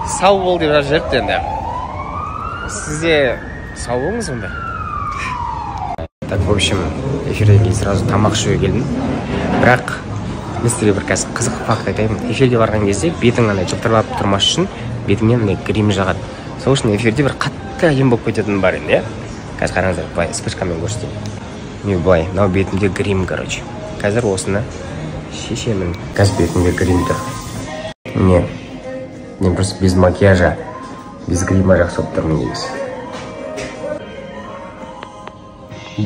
сау бол деп жазып жіберіпті енді. Сізде сау болыңыз онда. Так, в общем, эфирден кейін сразу тамақ ішуге келдім. Бірақ мен сізге бір қызық факт айтайын. Эфирге барған кезде бетің андай жылтырлап тұрмас үшін бетіңнен андай грим жағады. Сол үшін эфирде бір қатты әдемі болып кететіні бар енді, иә? Қазір қараңыздар, былай вспышкамен көрсетейін. Мен былай, мынау бетімде грим, короче. Қазір осыны шешемін. Қазір бетімде грим тұр. Мен просто без макияжа, без грима жақсы болып тұрмын негізі.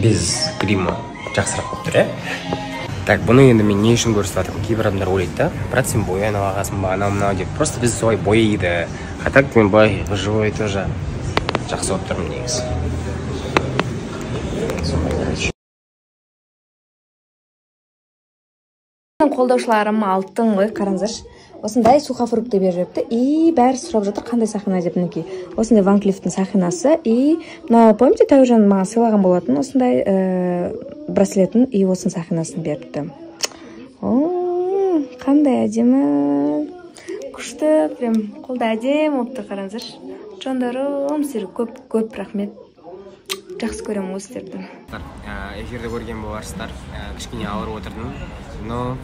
Без грима жақсырақ болып тұр, иә? Так, бұны енді мен не үшін көрсетіп жатырмын? Кейбір адамдар ойлайды да, брат, сен боянып алғансың ба, анау-мынау деп. Просто біз солай бояйды. А так мен былай живой тоже жақсы болып тұрмын негізі. Қолдаушыларым алтын ғой, қараңыздаршы. Осындай сухофрукты беріп жіберіпті. И бәрі сұрап жатыр, қандай сақина деп мінекей. Осындай Ван Клифтің сақинасы. И мына, помните, Тәуежан маған сыйлаған болатын осындай браслетін и осының сақинасын беріпті. О, қандай әдемі. Күшті, прям қолда әдемі болып тұр, қараңыздаршы. Жондарым, сіздерге көп рахмет. Жақсы көремін өздерді. Эфирді көрген боларсыздар. Кішкене ауырып отырдым. Но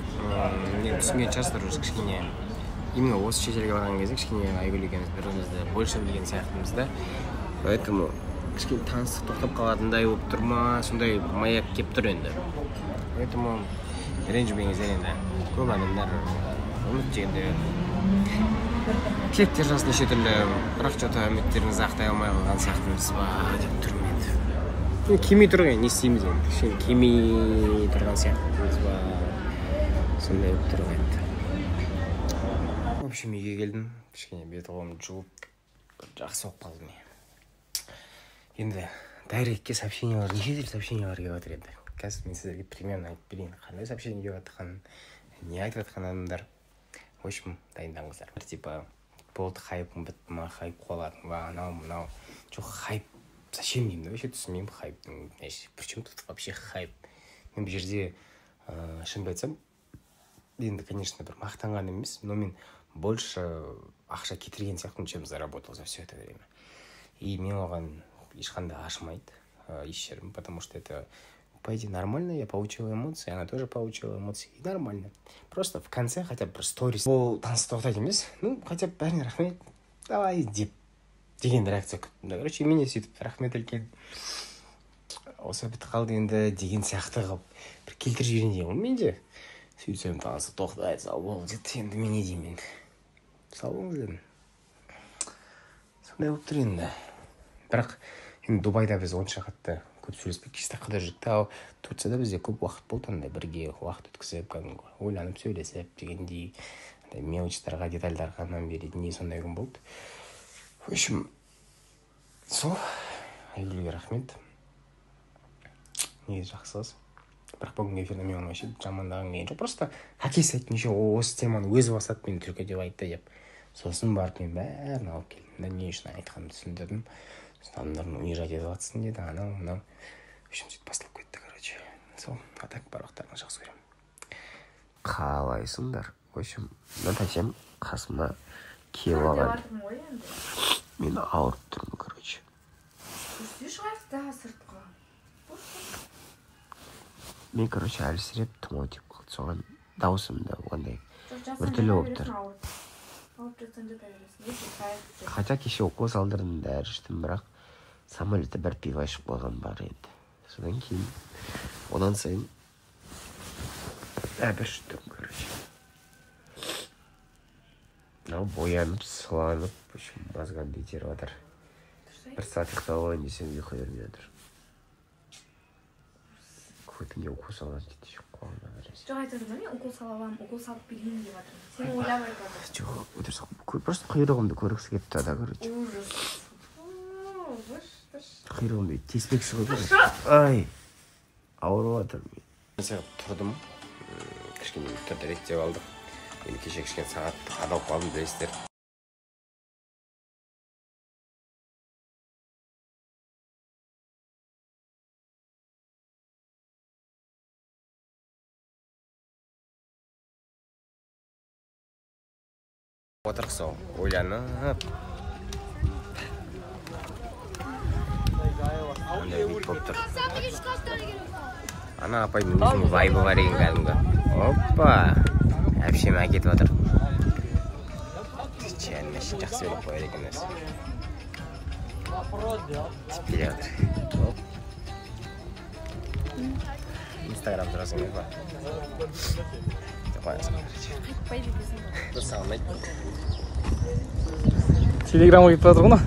түсінген шығарсыздар уже кішкене. Именно осы шетелге барған кезде кішкене әйгілі екенбіз, бірімізді больше білген сияқтымыз да. Поэтому кішкене таныстық тоқтап қалатындай болып тұр ма, сондай маяк кеп тұр енді. Поэтому ренжімеңіздер енді. Көп адамдар үміттегенде тілектер жасын неше түрлі, бірақ жота үміттеріңізді ақтай алмай қалған сияқтымыз ба деп тұрмын енді. Кемей тұрған, не істейміз енді? Кішкене кемей тұрған сияқтымыз ба, сондай болып тұрған енді. В общем, үйге келдім, кішкене бет қолым жуып, жақсы болып қалдым. Енді дайректке сообщениялар, неше түрлі сообщениялар келіп жатыр енді. Қазір мен сіздерге примерно айтып берейін, қандай сообщение келіп жатқанын, не айтып жатқан адамдар. В общем, дайындаңыздар. Типа, болды хайпың бітті ма, хайп қоладың ба, анау-мынау. Жоқ, хайп, зачем деймін, вообще түсінмеймін хайптың. Причем тут вообще хайп? Мен бұл жерде шынымды айтсам, енді, конечно, бір мақтанған емес, но мен больше ақша кетірген сияқтымын, чем заработал за все это время. И мен оған ешқандай ашымайды, еш жерім, потому что это, по идее, нормально, я получил эмоции, она тоже получила эмоции, и нормально. Просто в конце хотя бы бір сторис. Ол танысты тоқтайды емес, ну, хотя бы бәріне рахмет, давай, деген реакция күттім. Короче, менде сөйтіп рахмет үлкен. Осы бітіп қалды енді деген сияқты қылып бір келтіріп жіберейін деген. Менде сөйтсем танысты тоқтайды, сау бол деді. Енді мен не деймін енді? Сау болыңыз дедім. Сондай болып тұр енді. Бірақ енді Дубайда біз онша қатты көп сөйлеспейік, чисто қыдырып жүрдік. Ал Турцияда бізде көп уақыт болды, андай бірге уақыт өткізіп, кәдімгі ойланып сөйлесіп дегендей, мелочтарға, детальдарға мән беретін сондай күн болды. В общем, сол, әйгіліге рахмет. Негізі жақсылыз. Бірақ бүгінгі эфирде мен оны жамандаған кейін жоқ. Просто хоккейст айтты, неше осы теманы өзі бастады, мен түркі деп айтты деп. Сосын барып мен бәрін алып келдім. Не үшін айтқанымды түсіндірдім. Адамдардың унижать етіп жатсың деді, анау-мынау. В общем, сөйтіп басталып кетті, короче. Сол, а так барлықтарына жақсы көремін. Қалайсыңдар? В общем, Наташем қасыма келіп алған. Мен ауырып тұрмын, короче. Мен, короче, әлсіреп тұмау тиіп қалды. Соған даусым да оғандай біртүрлі болып тұр. Хотя кеше укол салдырдым, дәрі іштім, бірақ самолетте бір пиво ішіп қойған бар енді. Содан кейін одан сайын әбір іштім, короче. Мынау боянып, сыланып, мазғамды итеріп жатыр. Бір сағат ұйықтап алайын десем ұйқы бермей жатыр. Какой-то не укол салған дейді, қолына бересің. Жоқ, айтып жатыр, мен укол сала аламын, укол салып берейін деп жатырмын. Сен ойлап айтып. Жоқ, өтірсің. Просто құйрығымды көргісі келіпті да, короче. Құйрығымды теспекші ғой, короче. Ай, ауырып жатырмын. Мен тұрдым, кішкене түрді реттеп алдық. Енді кеше кішкене сағат адалып қалдым, білесіздер. Отырықсың, ойланып. Андай бит болып тұр. Ана апайдың өзінің вайбы бар екен кәдімгі. Оппа! Әпшем әкетіп отыр. Жақсы өліп қояды екен өз. Тіппеле отыр. Инстаграм тұрасың ба? Қоясың. Бір сағынайды. Телеграмға кетіп жатыр ғына.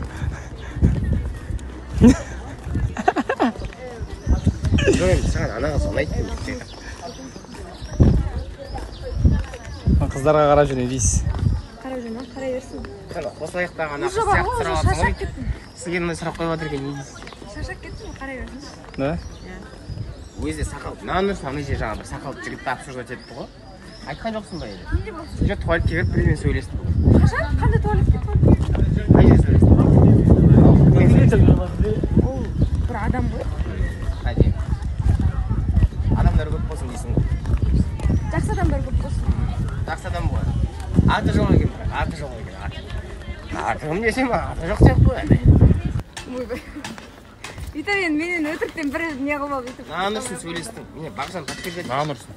Саған анаға сағынайды. Қыздарға қарап жүр не дейсіз? Қарап жүрмін, қарай берсін. Қос аяқтағы ана қыз сияқты сұрақ жатсың ғой. Сізге мындай сұрақ қойып жатыр екен не дейсіз? Шаршап кеттім, қарай берсін. Да? Өзі сақал, мынаны ана жер жаңа бір сақал жігітті обсуждать етті ғой. Айтқан жоқсың ба енді? Уже туалетке кіріп бірдеңе сөйлесті ғой. Қашан? Қандай туалетке туалет? Қай жерде сөйлесті? Ол бір адам ғой. Қайде? Адамдар көп болсын дейсің ғой. Жақсы адамдар көп болсын. Жақсы адам ғой. Аты жоқ екен, аты жоқ екен. Аты кім десем, аты жоқ сияқты ғой. Ойбай. Өйтіп енді менен өтіріктен бір не қылмап өйтіп. Нанұрсын сөйлестің. Міне бағжан подтвердет. Нанұрсын.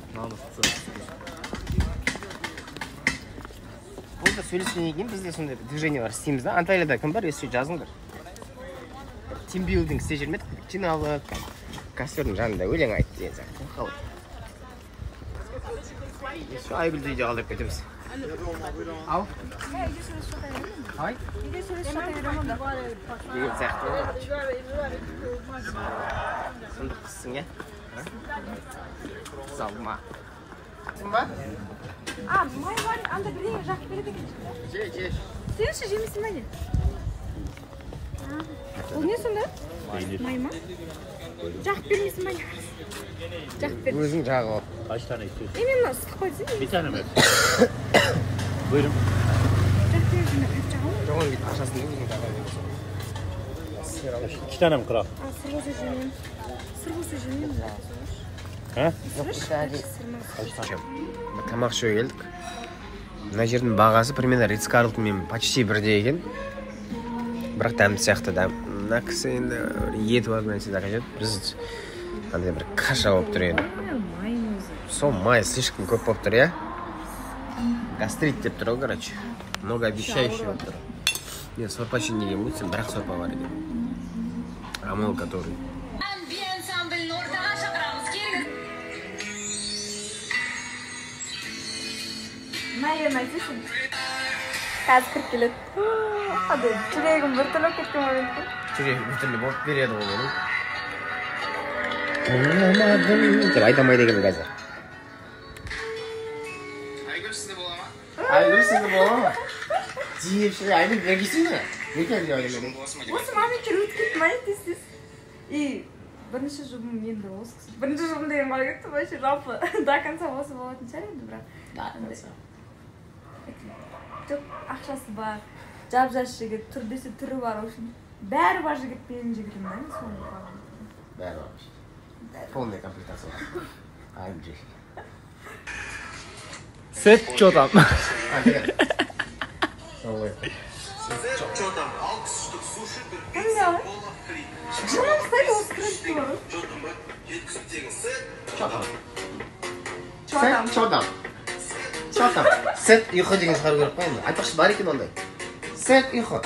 Бұл да сөйлескеннен кейін бізде сондай движение бар, істейміз да. Анталияда кім бар, есі жазыңдар. Тимбилдинг істей жүрмедік, жиналып, костердің жанында өлең айтты деген сияқты. Қалай? Айгүлді үйде қалдырып кетеміз. Ау? Ай? Үйде сөйлесіп жата беремін онда. Деген сияқты. Сонда қызсың, е? Залма. Аттың ба? Май бар, анда бірдеңе жақып береді екен. Же. Сенші жемесің ба не? Бұл не сонда? Май ма? Жақып бермейсің ба не? Жақып бер. Өзің жағы ал. Kaç tane istiyorsun? Мен ыстық қойсын. Bir tane mi? Buyurun. Жақып берсің, қап жағалым. Жоғын бейт ақшасын өзің жағы бересің. Сер алып. 2 tane mi kral? Сыр болса жемеймін. Сыр болса жемеймін. He? Тамақ ішуге келдік. Мына жердің бағасы примерно Ритц-Карлтонмен почти бірдей екен. Бірақ дәмді сияқты да. Мына кісі енді ет бар нәрсе қажет. Біз андай бір каша болып тұр енді. Сол май слишком көп болып тұр, я? Гастрит деп тұр, короче. Многообещающий болып тұр. Мен сорпа ішейін деген өтсем, бірақ сорпа бар екен. Амел который. Майын айтесің? Қазір кіріп келеді. Қандай жүрегім бір түрлі кеткен момент қой. Жүрегі бір түрлі болып береді ғой менің. Ойламадым деп айтамайды екен қазір. Айгүл сізде бола ма? Айгүл сізде бола ма? Жиепші, Айгүл бергейсің бе? Неке әлде ойлаймын. Осы моменттер өтіп кетті ма тез-тез? Бірінші жұбым енді осы кісі. Бірінші жұбым деген бала кетті, вообще жалпы до конца осы болатын шығар енді, бірақ. Жоқ, ақшасы бар, жап-жас жігіт, түр десе түрі бар, үшін бәрі бар жігіт менің жігітім да, соны бағым. Бәрі бар. Полная комплектация бар. Айгүл жей. Сет, что там? Что там? Алкыстық суши бір пицца, кола фри. Шықшынан қыстайды осы крышты бар. Что там ба? Жеткізіп деген сет. Что там? Сет ұйқы деген шығару керек қой енді. Айтпақшы бар екен ондай. Сет ұйқы.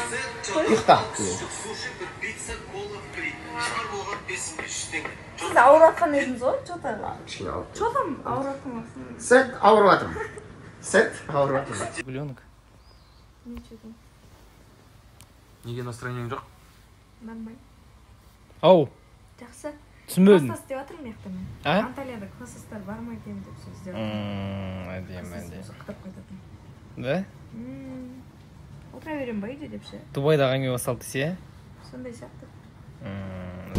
Ұйықта. Суши бір пицца кола фри. Шығар болған 5-5 теңге. Сіз ауыратқан едіңіз ғой, что-то? Кішкене алып. Что там ауыратқан болсын? Сет ауырватым. Сет ауырватым. Гуленок. Ничего. Неге настроениең жоқ? Нормально. Ау, Жақсы. түсінбедім. Класстас деп жатырмын мектепте. А? Анталияда класстастар бар ма екен деп сөз деп. Әдемі. Құттап қайтатын. Да? Отыра берем ба үйде депші. Дубайдағы әңгіме басталды десе, Сондай сияқты.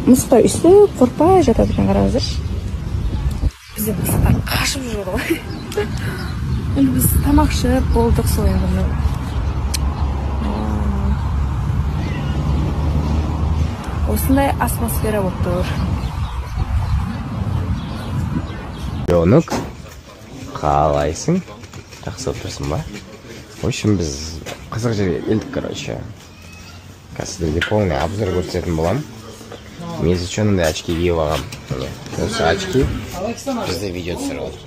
Мысыққа үсіп, қорқпай жатады екен, қараңыздаршы. Бізде мысықтар қашып жүрді ғой. Енді біз тамақ ішіп болдық сол енді. Осындай атмосфера болып тұр. Ленок, қалайсың? Жақсы отырсың ба? В общем, біз қызық жерге келдік, короче. Қазір полный обзор көрсететін болам. Мен үшін мындай очки киіп алғам. Міне, осы очки бізде видео түсіріп отыр.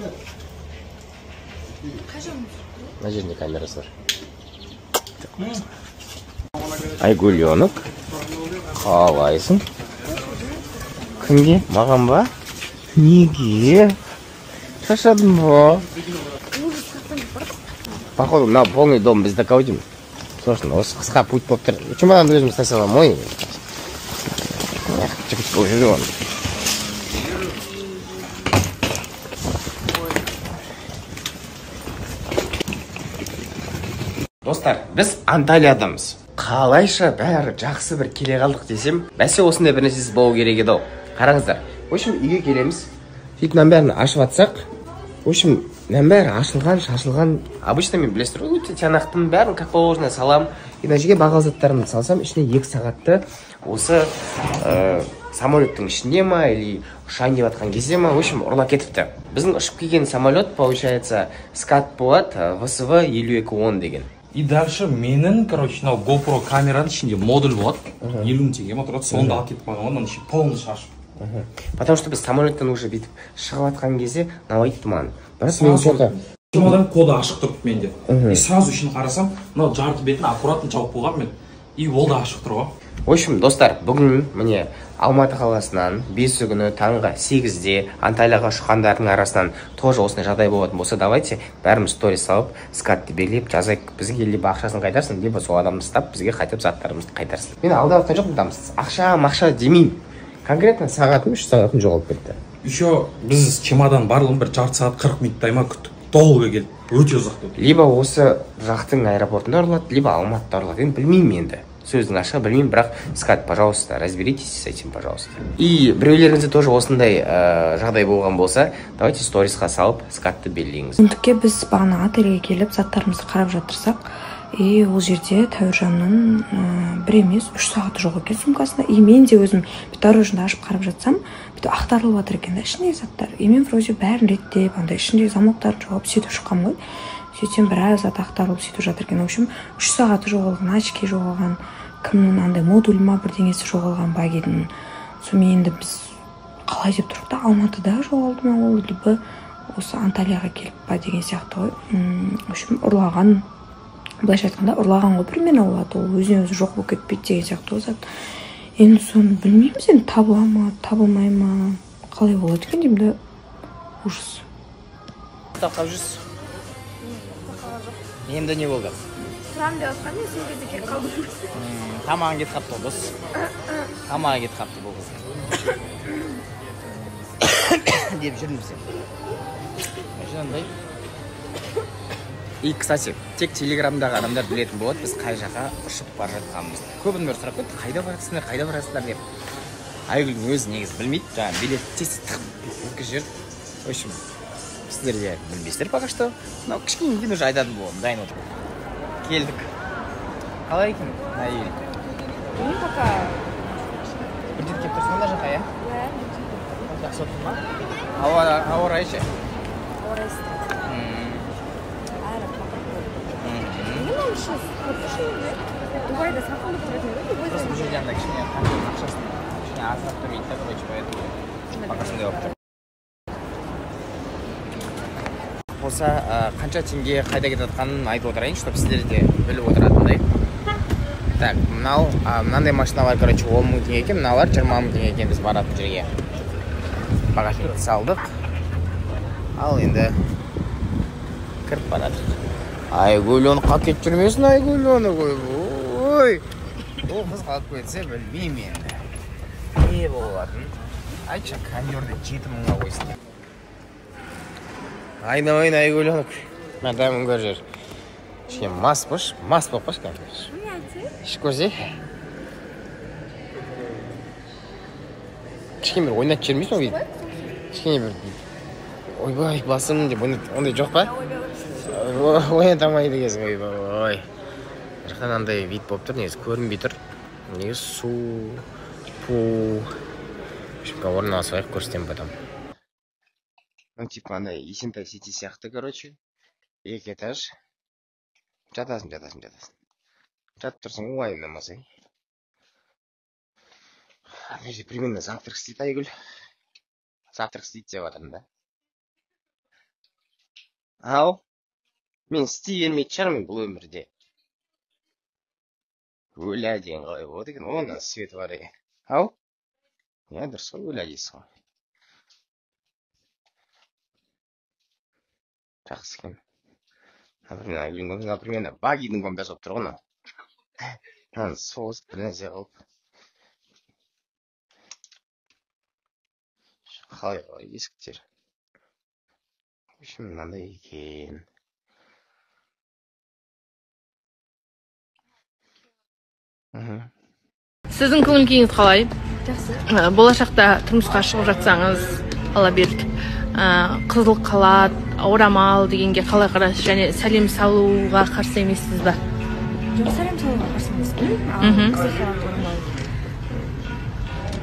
Мына жерінде камерасы бар. Айгүленок, қалайсың? Кімге? Маған ба? Неге? Шашадың ба? Походу, мына полный дом бізді каудим. Слушай, осы қысқа путь болып тұр. Чемоданды өзіміз тасалам, ой. Чіп-чіп болып жүрген. Достар, біз Анталиядамыз. Қалайша бәрі жақсы бір келе қалдық десем, бәсе осындай бір нәрсесі болу керек еді. Қараңыздар. В общем, үйге келеміз. Сөйтіп мынаның бәрін ашып атсақ, в общем, мынаның бәрі ашылған, шашылған. Обычно мен білесіздер ғой, өте тиянақтың бәрін как положено салам. И мына жерге бағал заттарымды салсам, ішіне 2 сағатты осы самолеттің ішінде ма, или ұшайын деп атқан кезде ма, в общем, ұрлап кетіпті. Біздің ұшып келген самолет, получается, скат болады, ВСВ 5210 деген. И дальше менің, короче, мынау GoPro камераның ішінде модуль болады. 50 мың теңге ма тұрады, сонда алып кетіп қойған, онdan іші полный шашып. Потому что біз самолеттен уже бүйтіп шығып атқан кезде, мынау айтты маған. Біраз мен соңғы Чемодан коды ашық тұрып менде. И сразу ішін қарасам, мынау жарты бетін аккуратно жауып қойған мен. И ол да ашық тұр ғой. В общем, достар, бүгін міне Алматы қаласынан 5 күні таңғы 8-де Анталияға ұшқандардың арасынан тоже осындай жағдай болатын болса, давайте бәріміз сторис салып, скатты белгілеп жазайық. Бізге либо ақшасын қайтарсын, либо сол адамды ұстап, бізге қайтып заттарымызды қайтарсын. Мен алда жатқан жоқпын, ақша демеймін. Конкретно сағатым 3 сағатым жоғалып кетті. Еще біз чемодан барлығын бір жарты сағат 40 минуттай ма күттік. Долго келді. Өте ұзақ болды. Либо осы жақтың аэропортында ұрлады, либо Алматыда ұрлады. Енді білмеймін енді. Сөздің ашығы білмеймін, бірақ скат, пожалуйста, разберитесь с этим, пожалуйста. И біреулеріңізде тоже осындай жағдай болған болса, давайте сторисқа салып, скатты белгілеңіз. Ондықке біз бағана отельге келіп, заттарымызды қарап жатырсақ, и ол жерде Тәуіржанның бір емес 3 сағаты жоқ екен сумкасында. И мен де өзім дорожында ашып қарап жатсам, бүйтіп ақтарылып жатыр екен да ішіндегі заттар. И мен вроде бәрін реттеп, андай ішіндегі замоктарды жауып сөйтіп шыққам ғой. Сөйтсем біраз зат ақтарылып сөйтіп жатыр екен. В общем, 3 сағаты жоғалған, очки жоғалған, кімнің андай модуль ма бірдеңесі жоғалған багидің. Сонымен енді біз қалай деп тұрдық та, Алматыда жоғалды ма ол, либо осы Анталияға келіп па деген сияқты ғой. В общем, ұрлаған, былайша айтқанда ұрлаған ғой примерно олады, ол өзіне өзі жоқ болып кетпейді деген сияқты ғой зат. Енді соны білмейміз, енді табыла ма, табылмай ма, қалай болады екен деймін да, ужас. Тақап жүрсіз? Енді не болды? Тұрам деп отқан, мен сол кезде келіп қалдым. Тамағын кет қапты ғой, дос. Тамағы кет қапты бұл қыз. Деп жүрміз сен. Жандай. И, кстати, тек телеграмдағы адамдар білетін болады, біз қай жаққа ұшып бара жатқанымызды. Көбін бір сұрақ қойды, қайда барасыңдар деп. Айгүлдің өзі негізі білмейді, жаңағы билет тез өткізіп жүр. В общем, сіздер де білмейсіздер пока что. Мынау кішкене кейін уже айтатын боламын, дайын отыр. Келдік. Қалай екен, Айгүл? Мен пока... Бірден келіп тұрсың мына жаққа, иә? Иә. Жақсы отырсың ба? Ауа райы ше? Ауа райы ыстық. Әрі қақырып. Мен ол үшін қорқышын еді. Дубайда сақылып тұратын еді. Просто бұл жерде анда кішкене ақшасын кішкене азырақ төлейді да, короче, поэтому пока сондай болып тұр. Болса, қанша теңге қайда кетіп жатқанын айтып отырайын, чтобы сіздер де біліп отыратындай. Так, мынандай машиналар, короче, 10 мың теңге екен, мыналар 20 мың теңге екен біз баратын жерге. Багажникті салдық. Ал енді кіріп барадық. Айгүлен қалып кетіп жүрмесін, Айгүлен, ой. Ол қыз қалып кетсе білмеймін енді. Не болатын? Айтшы, кондерді 7 мыңға қойсын. Айналайын, Айгүлен. Мадам көржер. Кішкене мас болып қош, конечно. Ішіп көрсе. Кішкене бір ойнатып жүрмейсің ғой? Кішкене бір ойбай басым деп ондай жоқ па? Ойнатамайды кезің, ойбай. Жақтан андай вид болып тұр, негізі көрінбей тұр. Негізі су, пу. Шыпқа орын алсайық, көрсетем потом. Ну, типа, андай Есентай сети сияқты, короче. 2 этаж. Жатасың. жатып тұрсың уайымдамасай. Мен примерно завтрак істейді Айгүл. Завтрак істейді деп жатырмын да. Ау, мен істей бермейтін шығармын бұл өмірде. Өлә деген қалай болады екен, онда светі бар екен. Ау? Я дұрыс қой, өлә дейсің ғой. Жақсы екен. Например, багидің бомбасы болып тұр ғой. Соғыс бір нәрсе қылып. Қалай есіктер. Мынандай екен. Сіздің көңіл күйіңіз қалай? Жақсы. Болашақта тұрмысқа шығып жатсаңыз, алла берді. Қызыл қалат, орамал дегенге қалай қарайсыз және сәлем салуға қарсы емессіз ба? Жоқ, сәлем салуға қарсы емеспін. Қызыл қалат, орамал.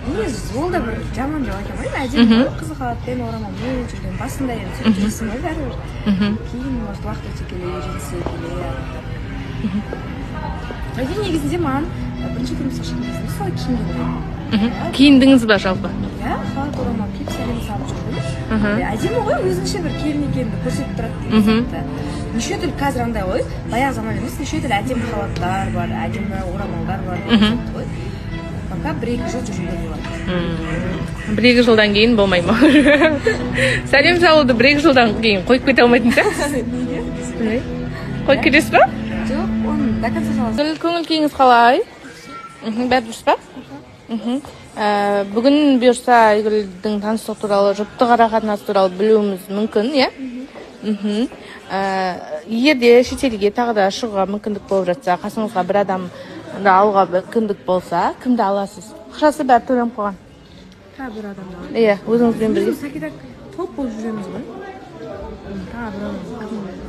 Негізі ол да бір жаман деп айта алмаймын. Әдемі қызыл қалатпен орамалмен жүрген басында енді сөйтіп жүрсің ғой бәрібір. Кейін может уақыт өте келе, үйренсе келе. Әдемі негізінде маған бірінші тұрмысқа шыққан кезде мысалы киінген. Киіндіңіз ба жалпы? Иә, халат орамал киіп сәлем салып жүрдім. Әдемі ғой, өзінше бір келін екенді көрсетіп тұрады деген сияқты. Неше түрлі қазір андай ғой, баяғы заман емес, неше түрлі әдемі халаттар бар, әдемі орамалдар бар деген сияқты ғой. Пока 1-2 жыл жүруге болады. 1-2 жылдан кейін болмай ма? Сәлем салуды 1-2 жылдан кейін қойып кете алмайтын сияқтысыз? Неге? Қойып кетесіз ба? Жоқ, оны до конца саласыз. Көңіл күйіңіз қалай? Бәрі дұрыс па? Бүгін бұйырса Айгүлдің таныстығы туралы, жұптық арақатынасы туралы білуіміз мүмкін, иә? Егерде шетелге тағы да шығуға мүмкіндік болып жатса, қасыңызға бір адамды алуға мүмкіндік болса, кімді аласыз? Ақшасы бәрі төленіп қойған. Тағы бір адамды аласыз? Иә, өзіңізбен бірге. Сәкедек топ болып жүреміз ғой. Тағы бір адам.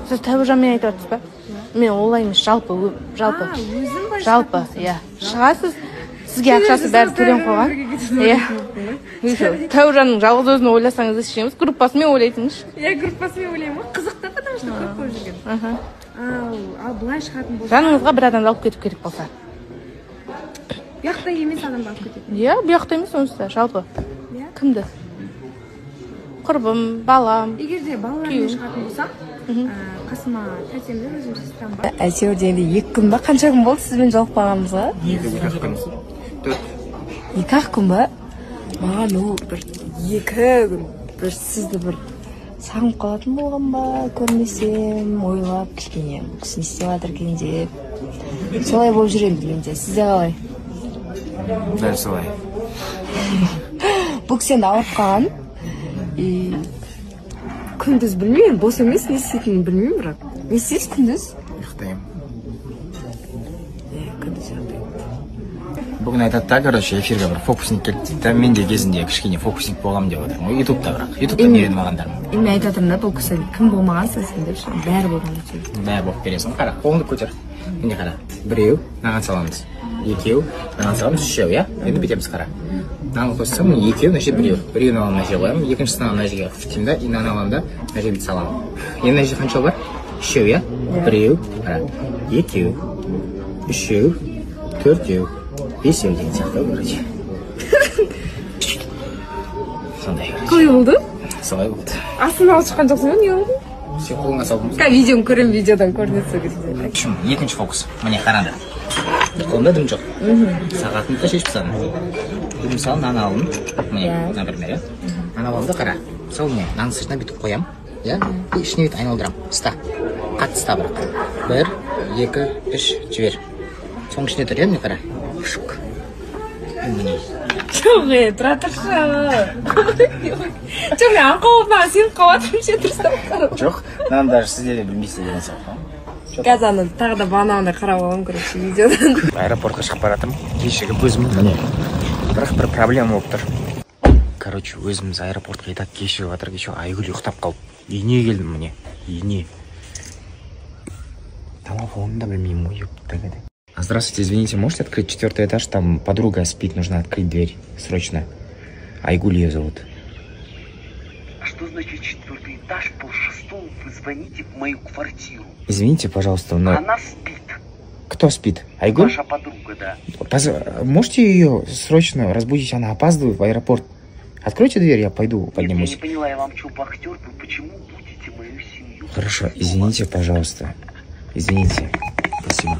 Сіз Тәуіржанмен айтып отырсыз ба? Мен олай емес, жалпы. Жалпы, иә. Шығасыз, сізге ақшасы бәрі төленіп қойған. Иә. Тәуіржанның жалғыз өзін ойласаңыз ішеміз, группасымен ойлайтыныз. Иә, группасымен ойлаймын ғой. Қызықты, потому что көп болып жүрген. Ал былай шығатын болса... Жаныңызға бір адамды алып кетіп керек болса. Бұяқта емес адамды алып кететін. Иә, бұяқта емес онсыз да, жалпы. Кімді? Құрбым, балам. Егер де балалармен шығатын болсам, қасыма тәтемді өзім сестрам бар. Әйтеуір дегенде 2 күн ба? Қанша күн болды сізбен жолықпағанымызға? 2 күн. 2 күн ба? Маған ол бір 2 күн. Бір сізді бір сағынып қалатын болған ба? Көрмесем, ойлап кішкене бұл кісі не істеп жатыр екен деп. Солай болып жүремін дегенде. Сізде қалай? Дәл солай. Бұл кісі енді ауырып қалған. Күндіз білмеймін, бос емес, не істейтінін білмеймін, бірақ. Не істейсіз күндіз? Ұйықтаймын. Күндіз ұйықтаймын. Бүгін айтады да, короче, эфирге бір фокусник келді дейді. Мен де кезінде кішкене фокусник болғам деп отырмын. Ютубта бірақ. Ютубта үйреніп алғандарым. Мен айтып отырмын да, бұл кісі кім болмағансың сен деп шығын. Бәрі болған деп. Бәрі болып бересің. Қара, қолыңды көтер. Енді қара. 1 маған саламыз. 2 маған саламыз, 3, иә? Енді бүйтеміз қара. Мынаны қоссам, 2, значит 1. 1-ін аламын, мына жерге қоямын, екіншісін аламын, мына жерге қыптым да, енді аламын да, мына жерге саламын. Енді мына жерде қанша бар? 3, иә? 1, қара. 2, 3, 4, 5 деген сияқты, короче. Сондай. Қалай болды? Солай болды. Астына алып шыққан жоқсың ба, не болды? Сен қолыңа салдың. Видеоны көремін, видеодан көрінеді кезде. Екінші фокус. Міне қарады. Қолымда дым жоқ. Сағатымды да шешіп тастадым. Мысалы, нан алдым. Міне, например, иә. Нан алдым қара. Мысалы, міне, нан сыртына бүйтіп қоям. Иә? И ішіне бүйтіп айналдырам. Ста. Қатты ста бірақ. 1, 2, 3, жібер. Соның ішіне тұр, иә, міне қара. Шук. Міне. Жоқ, тұра тұршы. Жоқ, мен аңқауып маған сен қауатым ше тұрыстап қарап. Жоқ, нан даже сізде де білмейсіз деген сияқты. Қазір аны тағы да бағанағындай қарап алғым короче видеодан. Аэропортқа шығып бара жатырмын. Кешігіп өзім міне. Бірақ бір проблема болып тұр. Короче, өзіміз аэропортқа итак кешігіп жатыр. Кеше Айгүл ұйықтап қалып. Үйіне келдім міне. Үйіне. Телефонын да білмеймін, ұйықтағыды. Здравствуйте, извините, можете открыть 4-й этаж? Там подруга спит, нужно открыть дверь. Срочно. Айгуль ее зовут. А что значит 4-й этаж, 5:30 вы звоните в мою квартиру? Извините, пожалуйста, но... Она спит. Кто спит? Айгуль? Ваша подруга, да. Можете ее срочно разбудить? Она опаздывает в аэропорт. Откройте дверь, я пойду Нет, поднимусь. я не поняла, я вам что, вахтер? Вы почему будете мою семью? Хорошо, извините, пожалуйста. Извините. Спасибо.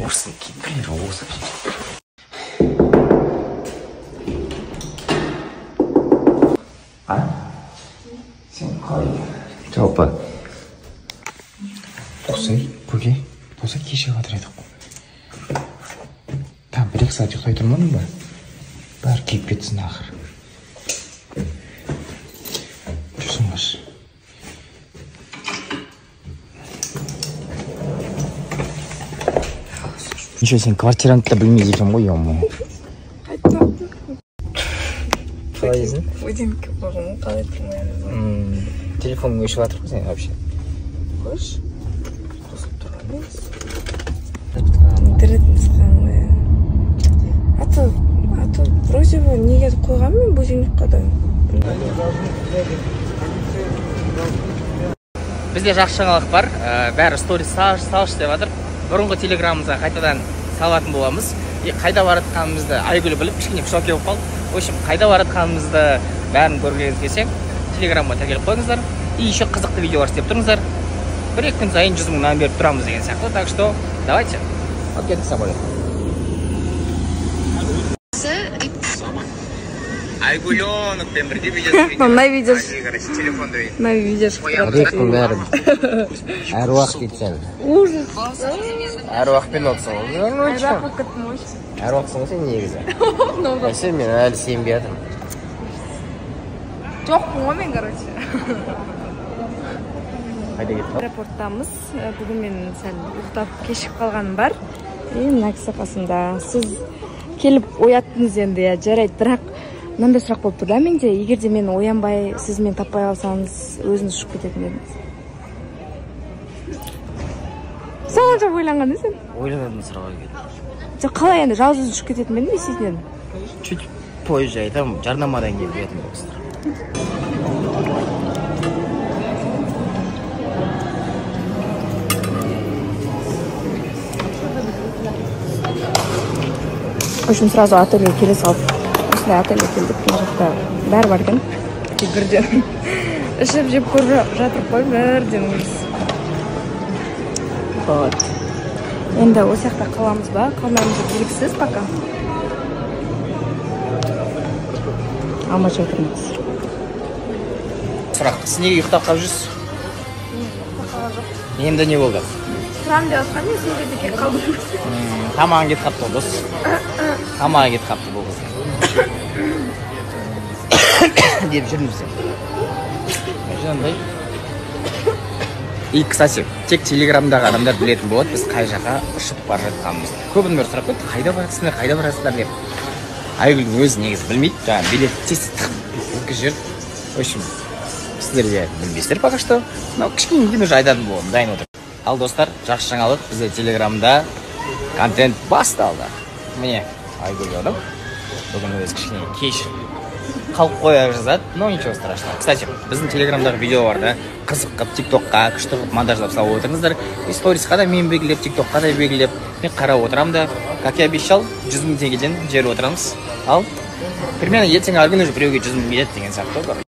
Осыки, блин, осыки. А? Сен қалай? Жалпы. Құсай, көке. Тоса кеше жатыр едік қой. Там 1-2 сағат ұйықтай тұрмадың ба? Бәрі киіп кетсін ақыр. Жүрсіңбаш. Ничего, сен квартирантты білмейді екен ғой, ема. Қалай езін? Будинки болған, қалай тұрмайды. Телефонның өшіп жатыр ғой сен вообще. Қош? Қосып тұрған емес. Интернет нұсқаны. А то вроде бы неге қойған мен будильник қадан. Бізде жақсы жаңалық бар. Бәрі сторис салшы деп жатыр. Бұрынғы телеграмымызға қайтадан салатын боламыз. Қайда баратқанымызды Айгүл біліп, кішкене в шоке болып қалды. В общем, қайда баратқанымызды бәрін көргіңіз келсе, телеграмға тіркеліп қойыңыздар. И еще қызықты видеолар істеп тұрыңыздар. 1-2 күн сайын 100 000 беріп тұрамыз деген сияқты. Так что, давайте. Вот кеттік самолет. Айгүленовпен бірде видео. Мына видео. Телефон дойын. Мына видео. Ректің бәрін. Әруақ кетсен. Ужас. Әруақпен отсың. Әруақсың сен негізі. Сен мен әлі сенбей жатырмын. Жоқпын ғой мен, короче. Қайда кеттің? Аэропорттамыз. Бүгін мен сәл ұйықтап кешіп қалғаным бар. Мына кісі қасымда. Сіз келіп ояттыңыз енді, жарайды, бірақ мынандай сұрақ болып тұр да менде. Егер де мен оянбай, сіз мен таппай алсаңыз, өзіңіз ұшып кететін едіңіз. Соған жоқ ойланған да сен? Ойланатын сұрауға келді. Жоқ, қалай енді жалғыз өзі ұшып кететін едім, естейтін едім. Чуть позже айтамын, жарнамадан келіп кететін болсыздар. В общем, сразу отельге келе салып, осындай отельге келдік. Мына жақта бәрі бар екен. Бірден ішіп жеп көріп жатыр қой, бірден өліз. Вот. Енді осы жақта қаламыз ба? Қалмаймыз белгісіз пока. Алмай жатырмыз. Сұрақ, сіз неге ұйықтап қалып жүрсіз? Енді не болды? Тұрам деп жатқан мен сен жерде келіп қалдым. Тамағын кетіп қапты дос. Тамағы кетіп қапты бұл қыз. Деп жүрміз. Жандай. И, кстати, тек телеграмдағы адамдар білетін болады, біз қай жаққа ұшып бара жатқанымызды. Көбінің бәрі сұрақ қойды, қайда барасыңдар деп. Айгүлдің өзі негізі білмейді, жаңағы билет тез өткізіп жүр. В общем, сіздер де білмейсіздер пока что. Но кішкене уже айтатын боламын, дайын отыр. Ал достар, жақсы жаңалық, бізде телеграмда контент басталды. Міне, Айгүл көрдім. Бүгін өзі кішкене кеш қалып қоя жазады, но ничего страшного. Кстати, біздің телеграмдағы видеоларды қызық қып, тиктокқа күшті қып монтажлап салып отырыңыздар. Сторисқа да мен белгілеп, тиктокқа да белгілеп, мен қарап отырам да, как я обещал, 100 000 теңгеден жер отырамыз. Ал примерно ертең арғы күні біреуге 100 000 береді деген сияқты.